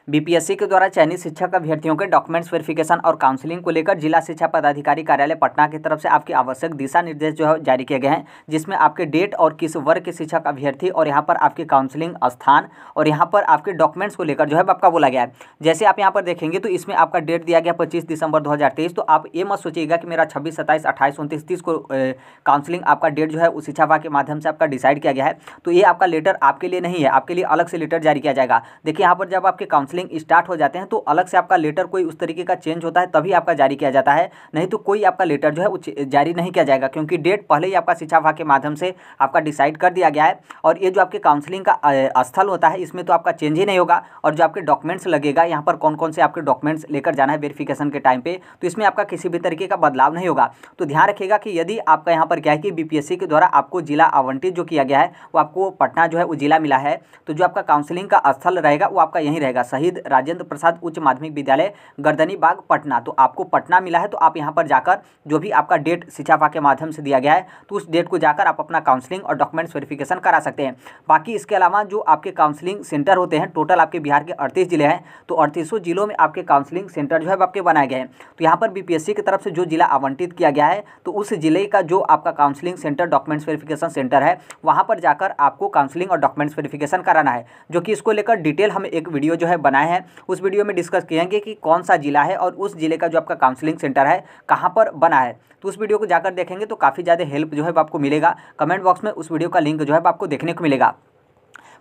BPSC के द्वारा चयनित शिक्षक अभ्यर्थियों के डॉक्यूमेंट्स वेरिफिकेशन और काउंसलिंग को लेकर जिला शिक्षा पदाधिकारी कार्यालय पटना की तरफ से आपके आवश्यक दिशा निर्देश जो है जारी किए गए हैं, जिसमें आपके डेट और किस वर्ग के शिक्षक अभ्यर्थी और यहाँ पर आपके काउंसलिंग स्थान और यहाँ पर आपके डॉक्यूमेंट्स को लेकर जो है आपका बोला गया है। जैसे आप यहाँ पर देखेंगे तो इसमें आपका डेट दिया गया 25 दिसंबर 2023। तो आप ये मत सोचिएगा कि मेरा 26, 27, 28, 29, 30 को काउंसलिंग आपका डेट जो है उस शिक्षा विभाग के माध्यम से आपका डिसाइड किया गया है। तो ये आपका लेटर आपके लिए नहीं है, आपके लिए अलग से लेटर जारी किया जाएगा। देखिए यहाँ पर जब आपके काउंसलिंग स्टार्ट हो जाते हैं तो अलग से आपका लेटर कोई उस तरीके का चेंज होता है तभी आपका जारी किया जाता है, नहीं तो कोई आपका लेटर जो है जारी नहीं किया जाएगा, क्योंकि डेट पहले ही आपका शिक्षा विभाग के माध्यम से आपका डिसाइड कर दिया गया है। और ये जो आपके काउंसलिंग का स्थल होता है इसमें तो आपका चेंज ही नहीं होगा। और जो आपके डॉक्यूमेंट्स लगेगा यहाँ पर कौन कौन से आपके डॉक्यूमेंट्स लेकर जाना है वेरिफिकेशन के टाइम पे, तो इसमें आपका किसी भी तरीके का बदलाव नहीं होगा। तो ध्यान रखिएगा कि यदि आपका यहाँ पर क्या है कि बीपीएससी के द्वारा आपको जिला आवंटित जो किया गया है वो आपको पटना जो है वो जिला मिला है, तो जो आपका काउंसलिंग का स्थल रहेगा वो आपका यहीं रहेगा, शहीद राजेंद्र प्रसाद उच्च माध्यमिक विद्यालय गर्दनी बाग पटना। तो आपको पटना मिला है, तो आप यहाँ पर जाकर जो भी आपका डेट शिक्षा विभाग के माध्यम से दिया गया है तो उस डेट को जाकर आप अपना काउंसलिंग और डॉक्यूमेंट्स वेरिफिकेशन करा सकते हैं। बाकी इसके अलावा जो आपके काउंसलिंग सेंटर होते हैं, टोटल आपके बिहार के 38 जिले हैं, तो 38 जिलों में आपके काउंसलिंग सेंटर जो है आपके बनाए गए हैं। तो यहाँ पर बीपीएससी की तरफ से जो जिला आवंटित किया गया है तो उस जिले का जो आपका counselling centre documents verification centre है वहाँ पर जाकर आपको काउंसलिंग और डॉक्यूमेंट्स वेरिफिकेशन कराना है, जो कि इसको लेकर डिटेल हम एक वीडियो जो है बनाए हैं। उस वीडियो में डिस्कस किएंगे कि कौन सा जिला है और उस जिले का जो आपका काउंसलिंग सेंटर है कहाँ पर बना है। तो उस वीडियो को जाकर देखेंगे तो काफ़ी ज़्यादा हेल्प जो है आपको मिलेगा। कमेंट बॉक्स में उस वीडियो का लिंक जो है आपको देखने को मिलेगा।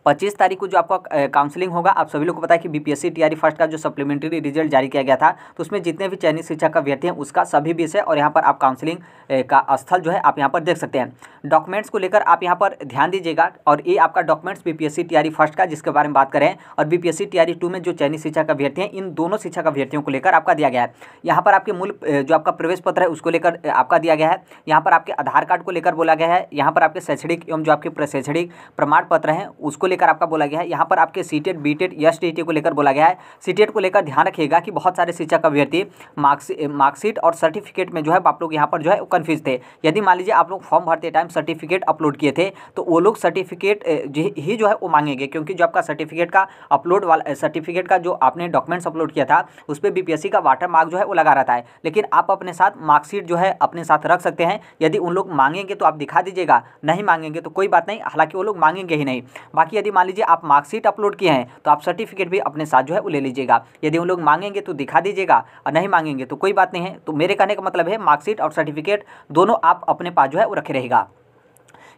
25 तारीख को जो आपका काउंसलिंग होगा, आप सभी लोग को पता है कि बीपीएससी टीआरई फर्स्ट का जो सप्लीमेंट्री रिजल्ट जारी किया गया था तो उसमें जितने भी चयनित शिक्षक अभ्यर्थी हैं उसका सभी विषय और यहाँ पर आप काउंसलिंग का स्थल जो है आप यहाँ पर देख सकते हैं। डॉक्यूमेंट्स को लेकर आप यहाँ पर ध्यान दीजिएगा, और ये आपका डॉक्यूमेंट्स बीपीएससी टीआरई फर्स्ट का जिसके बारे में बात करें और बीपीएससी टीआरई 2 में जो चयनित शिक्षक अभ्यर्थी हैं, इन दोनों शिक्षक अभ्यर्थियों को लेकर आपका दिया गया है। यहाँ पर आपके मूल जो आपका प्रवेश पत्र है उसको लेकर आपका दिया गया है। यहाँ पर आपके आधार कार्ड को लेकर बोला गया है। यहाँ पर आपके शैक्षणिक एवं जो आपके प्रशैक्षणिक प्रमाण पत्र हैं उसको लेकर आपका बोला गया है। यहाँ पर आपके सीटेट, बीटेट, एसटीईटी को लेकर बोला गया है। सीटेट को लेकर ध्यान रखिएगा कि बहुत सारे शिक्षक अभ्यर्थी मार्कशीट और सर्टिफिकेट में जो है आप लोग यहाँ पर जो है कन्फ्यूज थे। यदि मान लीजिए आप लोग फॉर्म भरते टाइम सर्टिफिकेट अपलोड किए थे तो वो लोग सर्टिफिकेट ही जो है वो मांगेंगे, क्योंकि जो आपका सर्टिफिकेट का अपलोड वाला सर्टिफिकेट का जो आपने डॉक्यूमेंट्स अपलोड किया था उस पर बीपीएससी का वाटर मार्क जो है वो लगा रहता है, लेकिन आप अपने साथ मार्कशीट जो है अपने साथ रख सकते हैं। यदि उन लोग मांगेंगे तो आप दिखा दीजिएगा, नहीं मांगेंगे तो कोई बात नहीं, हालांकि वो लोग मांगेंगे ही नहीं। बाकी यदि मान लीजिए आप मार्कशीट अपलोड किए हैं तो आप सर्टिफिकेट भी अपने साथ जो है वो ले लीजिएगा। यदि उन लोग मांगेंगे तो दिखा दीजिएगा और नहीं मांगेंगे तो कोई बात नहीं है। तो मेरे कहने का मतलब है मार्कशीट और सर्टिफिकेट दोनों आप अपने पास जो है वो रखे रहेगा।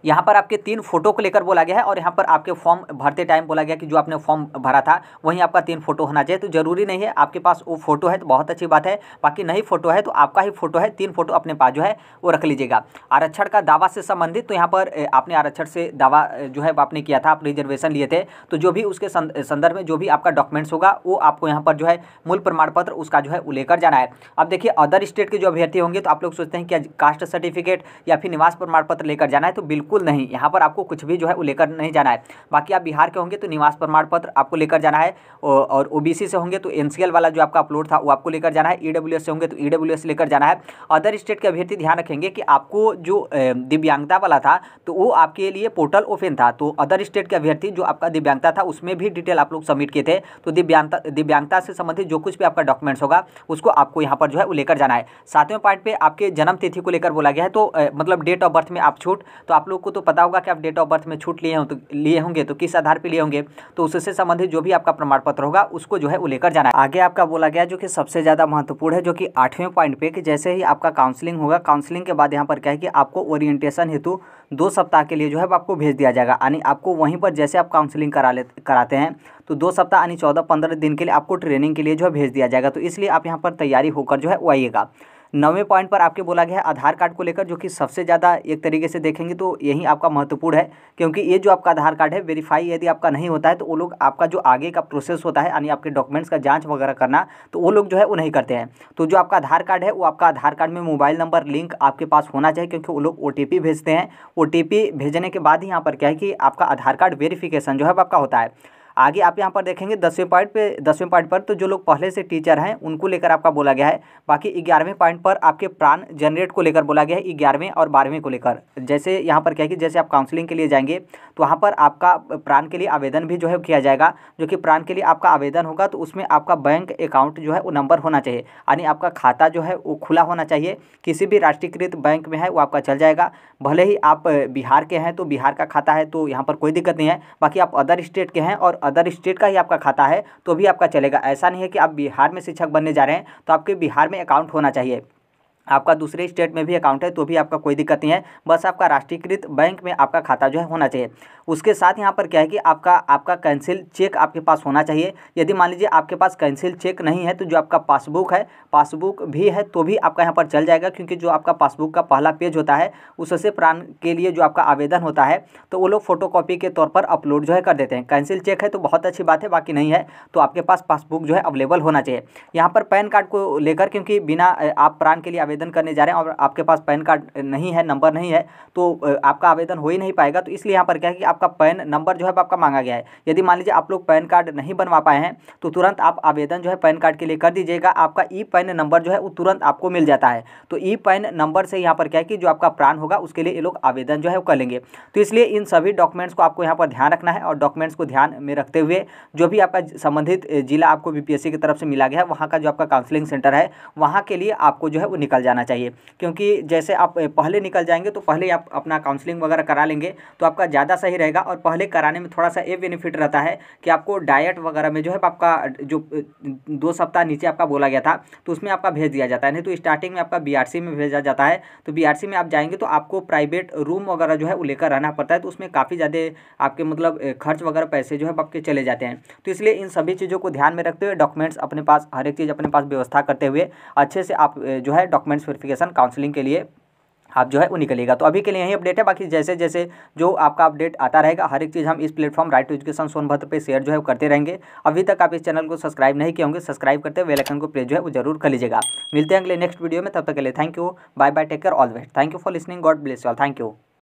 यहाँ पर आपके 3 फोटो को लेकर बोला गया है, और यहाँ पर आपके फॉर्म भरते टाइम बोला गया कि जो आपने फॉर्म भरा था वहीं आपका 3 फोटो होना चाहिए। तो जरूरी नहीं है आपके पास वो फोटो है तो बहुत अच्छी बात है, बाकी नहीं फोटो है तो आपका ही फोटो है, 3 फोटो अपने पास जो है वो रख लीजिएगा। आरक्षण का दावा से संबंधित, तो यहाँ पर आपने आरक्षण से दावा जो है आपने किया था, आप रिजर्वेशन लिए थे, तो जो भी उसके संदर्भ में जो भी आपका डॉक्यूमेंट्स होगा वो आपको यहाँ पर जो है मूल प्रमाण पत्र उसका जो है वो लेकर जाना है। अब देखिए अदर स्टेट के जो अभ्यर्थी होंगे तो आप लोग सोचते हैं कि कास्ट सर्टिफिकेट या फिर निवास प्रमाण पत्र लेकर जाना है, तो बिल्कुल नहीं, यहाँ पर आपको कुछ भी जो है वो लेकर नहीं जाना है। बाकी आप बिहार के होंगे तो निवास प्रमाण पत्र आपको लेकर जाना है, और ओबीसी से होंगे तो एनसीएल वाला जो आपका अपलोड था वो आपको लेकर जाना है, ईडब्ल्यूएस से होंगे तो ईडब्ल्यूएस लेकर जाना है। अदर स्टेट के अभ्यर्थी ध्यान रखेंगे कि आपको जो दिव्यांगता वाला था तो वो आपके लिए पोर्टल ओपन था, तो अदर स्टेट के अभ्यर्थी जो आपका दिव्यांगता था उसमें भी डिटेल आप लोग सबमिट किए थे, तो दिव्यांगता से संबंधित जो कुछ भी आपका डॉक्यूमेंट्स होगा उसको आपको यहाँ पर जो है वो लेकर जाना है। 7वें पॉइंट पे आपके जन्म तिथि को लेकर बोला गया है, तो मतलब डेट ऑफ बर्थ में आप छूट, तो आप लोग को तो पता होगा कि आप डेट ऑफ बर्थ में छूट लिए होंगे तो किस आधार पे लिए होंगे, तो उससे संबंधित जो भी आपका प्रमाण पत्र होगा उसको जो है वो लेकर जाना है। आगे आपका बोला गया जो कि सबसे ज़्यादा महत्वपूर्ण है, जो कि 8वें पॉइंट पे कि जैसे ही आपका काउंसलिंग होगा, काउंसलिंग के बाद यहाँ पर क्या है कि आपको ओरिएंटेशन हेतु 2 सप्ताह के लिए जो है आपको भेज दिया जाएगा। यानी आपको वहीं पर जैसे आप काउंसलिंग कराते हैं तो 2 सप्ताह यानी 14-15 दिन के लिए आपको ट्रेनिंग के लिए जो है भेज दिया जाएगा। तो इसलिए आप यहाँ पर तैयारी होकर जो है वो आइएगा। 9वें पॉइंट पर आपके बोला गया है आधार कार्ड को लेकर, जो कि सबसे ज़्यादा एक तरीके से देखेंगे तो यही आपका महत्वपूर्ण है, क्योंकि ये जो आपका आधार कार्ड है वेरीफाई यदि आपका नहीं होता है तो वो लोग आपका जो आगे का प्रोसेस होता है यानी आपके डॉक्यूमेंट्स का जांच वगैरह करना, तो वो लोग जो है वो नहीं करते हैं। तो जो आपका आधार कार्ड है वो आपका आधार कार्ड में मोबाइल नंबर लिंक आपके पास होना चाहिए, क्योंकि वो लोग OTP भेजते हैं। OTP भेजने के बाद ही यहाँ पर क्या है कि आपका आधार कार्ड वेरिफिकेशन जो है आपका होता है। आगे आप यहाँ पर देखेंगे 10वें पॉइंट पर तो जो लोग पहले से टीचर हैं उनको लेकर आपका बोला गया है। बाकी 11वें पॉइंट पर आपके प्राण जनरेट को लेकर बोला गया है, 11वें और 12वें को लेकर। जैसे यहाँ पर क्या है कि जैसे आप काउंसलिंग के लिए जाएंगे तो वहाँ पर आपका प्राण के लिए आवेदन भी जो है किया जाएगा। जो कि प्राण के लिए आपका आवेदन होगा तो उसमें आपका बैंक अकाउंट जो है वो नंबर होना चाहिए, यानी आपका खाता जो है वो खुला होना चाहिए। किसी भी राष्ट्रीयकृत बैंक में है वो आपका चल जाएगा। भले ही आप बिहार के हैं तो बिहार का खाता है तो यहाँ पर कोई दिक्कत नहीं है। बाकी आप अदर स्टेट के हैं और अदर स्टेट का ही आपका खाता है तो भी आपका चलेगा। ऐसा नहीं है कि आप बिहार में शिक्षक बनने जा रहे हैं तो आपके बिहार में अकाउंट होना चाहिए। आपका दूसरे स्टेट में भी अकाउंट है तो भी आपका कोई दिक्कत नहीं है, बस आपका राष्ट्रीयकृत बैंक में आपका खाता जो है होना चाहिए। उसके साथ यहाँ पर क्या है कि आपका कैंसिल चेक आपके पास होना चाहिए। यदि मान लीजिए आपके पास कैंसिल चेक नहीं है तो जो आपका पासबुक है, पासबुक भी है तो भी आपका यहाँ पर चल जाएगा, क्योंकि जो आपका पासबुक का पहला पेज होता है उससे प्राण के लिए जो आपका आवेदन होता है तो वो लोग फोटोकॉपी के तौर पर अपलोड जो है कर देते हैं। कैंसिल चेक है तो बहुत अच्छी बात है, बाकी नहीं है तो आपके पास पासबुक जो है अवेलेबल होना चाहिए। यहाँ पर पैन कार्ड को लेकर, क्योंकि बिना आप प्राण के लिए आवेदन करने जा रहे हैं और आपके पास पैन कार्ड नहीं है, नंबर नहीं है, तो आपका आवेदन हो ही नहीं पाएगा। तो इसलिए यहाँ पर क्या है कि आपका पैन नंबर जो है आपका मांगा गया है। यदि मान लीजिए आप लोग पैन कार्ड नहीं बनवा पाए हैं तो तुरंत आप आवेदन जो है पैन कार्ड के लिए कर दीजिएगा। आपका ई पैन नंबर जो है वो तुरंत आपको मिल जाता है। तो ई पैन नंबर से यहाँ पर क्या है कि जो आपका प्राण होगा उसके लिए ये लोग आवेदन जो है वो कर लेंगे। तो इसलिए इन सभी डॉक्यूमेंट्स को आपको यहाँ पर ध्यान रखना है और डॉक्यूमेंट्स को ध्यान में रखते हुए जो भी आपका संबंधित जिला आपको बीपीएससी की तरफ से मिला गया है वहाँ का जो आपका काउंसलिंग सेंटर है वहाँ के लिए आपको जो है वो निकल जाना चाहिए। क्योंकि जैसे आप पहले निकल जाएंगे तो पहले आप अपना काउंसलिंग वगैरह करा लेंगे तो आपका ज़्यादा सही रहेगा। और पहले कराने में थोड़ा सा ये बेनिफिट रहता है कि आपको डाइट वगैरह में जो है आपका जो 2 सप्ताह नीचे आपका बोला गया था तो उसमें आपका भेज दिया जाता है। नहीं तो स्टार्टिंग में आपका बीआरसी में भेजा जाता है, तो बीआरसी में आप जाएंगे तो आपको प्राइवेट रूम वगैरह जो है वो लेकर रहना पड़ता है, तो उसमें काफ़ी ज़्यादा आपके मतलब खर्च वगैरह पैसे जो है आपके चले जाते हैं। तो इसलिए इन सभी चीज़ों को ध्यान में रखते हुए डॉक्यूमेंट्स अपने पास, हर एक चीज़ अपने पास व्यवस्था करते हुए अच्छे से आप जो है डॉक्यूमेंट्स वेरिफिकेशन काउंसलिंग के लिए आप जो है वो निकलिएगा। तो अभी के लिए यही अपडेट है, बाकी जैसे जैसे जो आपका अपडेट आता रहेगा हर एक चीज़ हम इस platform right to education Sonbhadra पे शेयर जो है वो करते रहेंगे। अभी तक आप इस चैनल को सब्सक्राइब नहीं किए होंगे, सब्सक्राइब करते हुए बेल आइकन को प्रेस जो है वो जरूर कर लीजिएगा। मिलते हैं अगले नेक्स्ट वीडियो में, तब तक के लिए thank you, bye bye, take care, all the best. Thank you for listening, God bless you all, thank you.